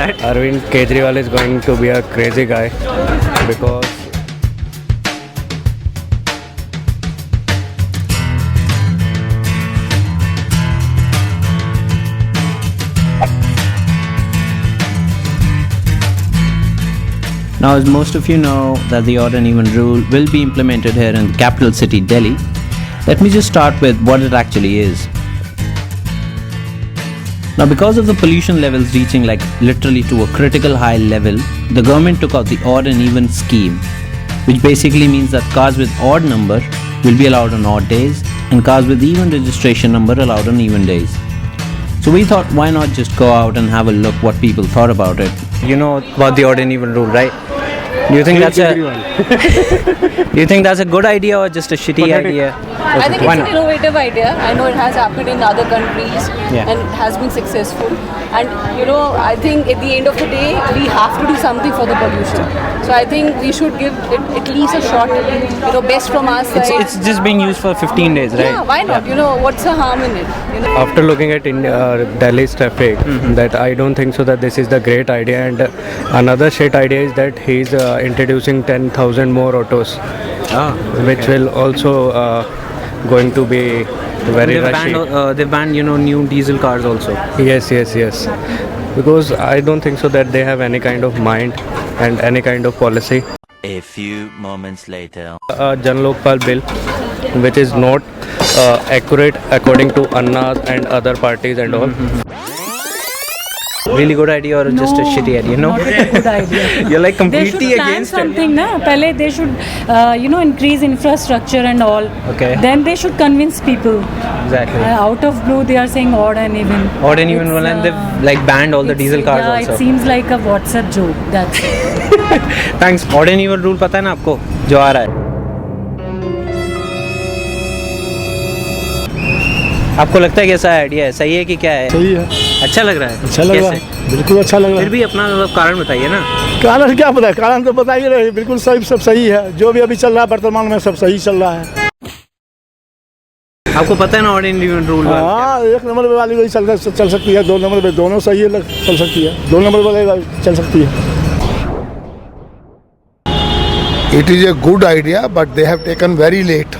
that? Arvind Kejriwal is going to be a crazy guy because Now, as most of you know that the odd and even rule will be implemented here in the capital city, Delhi, let me just start with what it actually is. Now, because of the pollution levels reaching like literally to a critical high level, the government took out the odd and even scheme, which basically means that cars with odd number will be allowed on odd days and cars with even registration number allowed on even days. So we thought, why not just go out and have a look what people thought about it. You know about the odd and even rule, right? Do you think that's a good idea or just a shitty idea? I think it's an innovative idea. I know it has happened in other countries and it has been successful. And I think at the end of the day, we have to do something for the pollution. So I think we should give it at least a shot. Best from our side. It's just being used for 15 days, right? Yeah, why not? What's the harm in it? after looking at Delhi's traffic, that I don't think so that this is the great idea. And another shit idea is that he's introducing 10,000 more autos, which will also going to be very rushy. They banned new diesel cars also. Yes. Because I don't think so that they have any kind of mind and any kind of policy. A few moments later. Jan Lokpal bill, which is not accurate according to Anna's and other parties and all. Really good idea or just a shitty idea? No, not a good idea. You're like They should completely plan against something, it. na? Pehle they should, increase infrastructure and all. Okay. Then they should convince people. Exactly. Out of blue, they are saying odd and even. Odd and even one, and they've like banned all the diesel cars yeah, also. it seems like a WhatsApp joke. That's it. Thanks. Odd and even rule पता है ना आपको जो आ रहा है? आपको लगता है कैसा आइडिया है? सही है कि क्या है? सही है, अच्छा लग रहा है? अच्छा लग रहा है, बिल्कुल अच्छा लग रहा फिर है। भी अपना मतलब कारण बताइए ना। कारण क्या पता है, कारण तो बताइए रहे, बिल्कुल सही, सब सही है। जो भी अभी चल रहा है वर्तमान में सब सही चल रहा है। आपको पता है ना ऑड एंड इवन रूल? हाँ, एक नंबर वाली वही चल सकती है, दो नंबर पे दोनों सही है, चल सकती है, दो नंबर वाली चल सकती है। It is a good idea, but they have taken very late.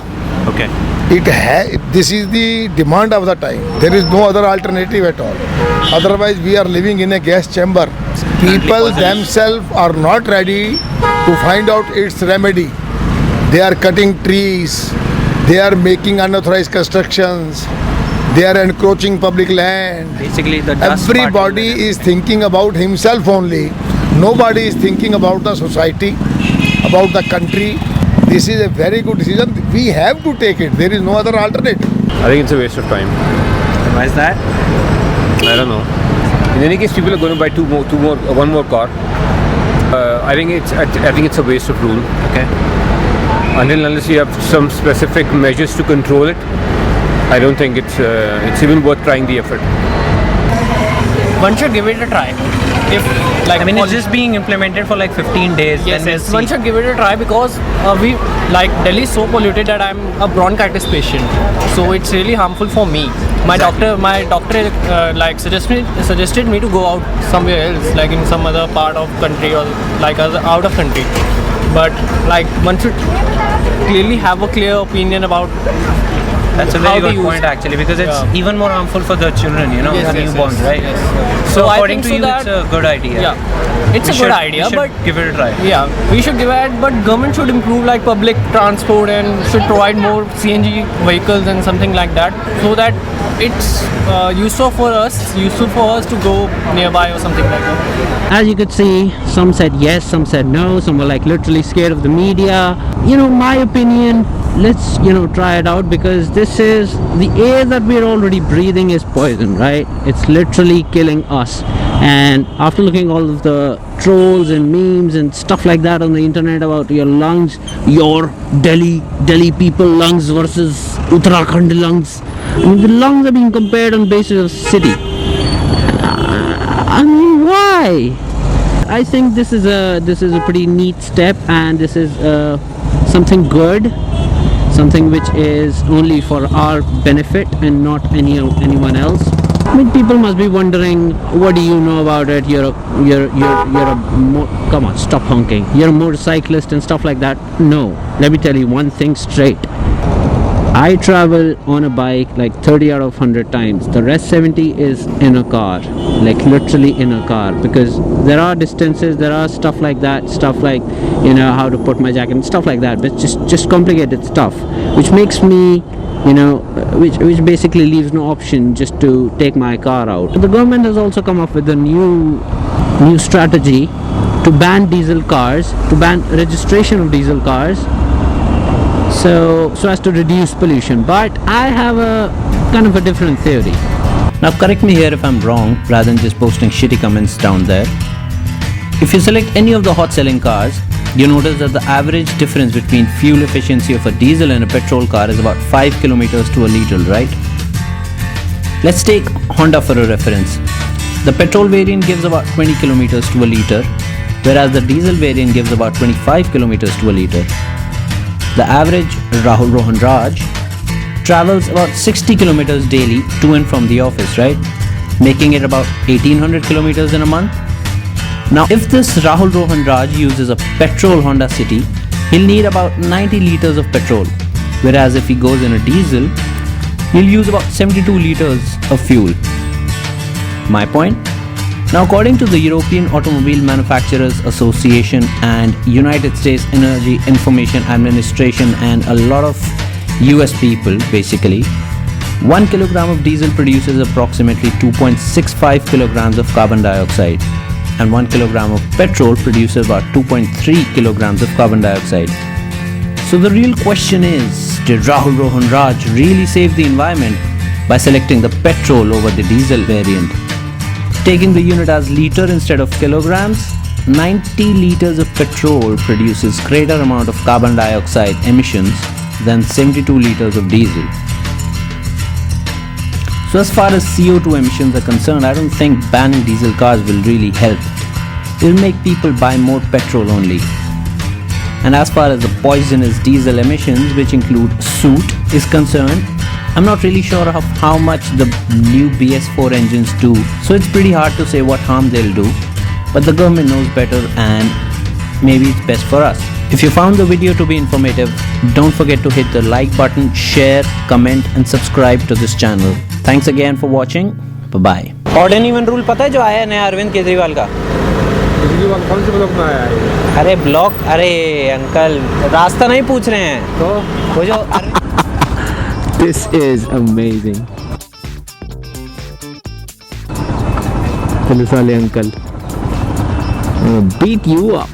Okay. This is the demand of the time. There is no other alternative at all. Otherwise, we are living in a gas chamber. People themselves are not ready to find out its remedy. They are cutting trees. They are making unauthorized constructions. They are encroaching public land. Basically, the dust Everybody is thinking about himself only. Nobody is thinking about the society, about the country. This is a very good decision. We have to take it. There is no other alternative. I think it's a waste of time. Why is that? I don't know. In any case, people are going to buy one more car. I think it's a waste of rule. Okay. Unless you have some specific measures to control it, I don't think it's even worth trying the effort. One should give it a try. It's just being implemented for like 15 days. Yes, then we'll yes. One see. should give it a try because Delhi is so polluted that I'm a bronchitis patient. So it's really harmful for me. My doctor suggested me to go out somewhere else, like in some other part of country or like out of country. But one should clearly have a clear opinion about. That's a very good point actually, because it's even more harmful for the children, the newborns, right? Yes. So according to you, it's a good idea. Yeah, it's a good idea, but give it a try. Yeah, we should give it, but government should improve like public transport and should provide more CNG vehicles and something like that, so that it's useful for us to go nearby or something like that. As you could see, some said yes, some said no, some were like literally scared of the media. My opinion, let's try it out, because this is the air that we're already breathing is poison, right? It's literally killing us. And after looking all of the trolls and memes and stuff like that on the internet about your lungs, your Delhi people lungs versus Uttarakhand lungs, the lungs are being compared on basis of city. Why? I think this is a pretty neat step, and this is something good, something which is only for our benefit and not anyone else. I mean, people must be wondering, what do you know about it? Come on, stop honking. You're a motorcyclist and stuff like that. No, let me tell you one thing straight. I travel on a bike like 30 out of 100 times. The rest 70 is in a car, like literally in a car, because there are distances, there are stuff like that, stuff like, you know, how to put my jacket and stuff like that, but just complicated stuff, which makes me, you know, which basically leaves no option just to take my car out. The government has also come up with a new strategy to ban diesel cars, to ban registration of diesel cars, so as to reduce pollution. But I have a kind of a different theory. Now correct me here if I'm wrong, rather than just posting shitty comments down there. If you select any of the hot selling cars, you notice that the average difference between fuel efficiency of a diesel and a petrol car is about 5 kilometers to a liter, right? Let's take Honda for a reference. The petrol variant gives about 20 kilometers to a liter, whereas the diesel variant gives about 25 kilometers to a liter. The average Rahul Rohan Raj travels about 60 kilometers daily to and from the office, right? Making it about 1800 kilometers in a month. Now, if this Rahul Rohan Raj uses a petrol Honda City, he'll need about 90 liters of petrol, whereas if he goes in a diesel, he'll use about 72 liters of fuel. My point? Now, according to the European Automobile Manufacturers Association and United States Energy Information Administration and a lot of US people, basically, 1 kilogram of diesel produces approximately 2.65 kilograms of carbon dioxide, and 1 kilogram of petrol produces about 2.3 kilograms of carbon dioxide. So the real question is, did Rahul Rohan Raj really save the environment by selecting the petrol over the diesel variant? Taking the unit as liter instead of kilograms, 90 liters of petrol produces greater amount of carbon dioxide emissions than 72 liters of diesel. So as far as CO2 emissions are concerned, I don't think banning diesel cars will really help. It will make people buy more petrol only. And as far as the poisonous diesel emissions, which include soot, is concerned, I'm not really sure of how much the new BS4 engines do, so it's pretty hard to say what harm they'll do, but the government knows better and maybe it's best for us. If you found the video to be informative, don't forget to hit the like button, share, comment and subscribe to this channel. Thanks again for watching. Bye-bye. Odd and even rule पता है जो आया है नया अरविंद केजरीवाल का? केजरीवाल कौन से block में आया है? अरे ब्लॉक, अरे अंकल रास्ता नहीं पूछ रहे हैं तो वो जो This is amazing. Police wale uncle, I'm gonna beat you up.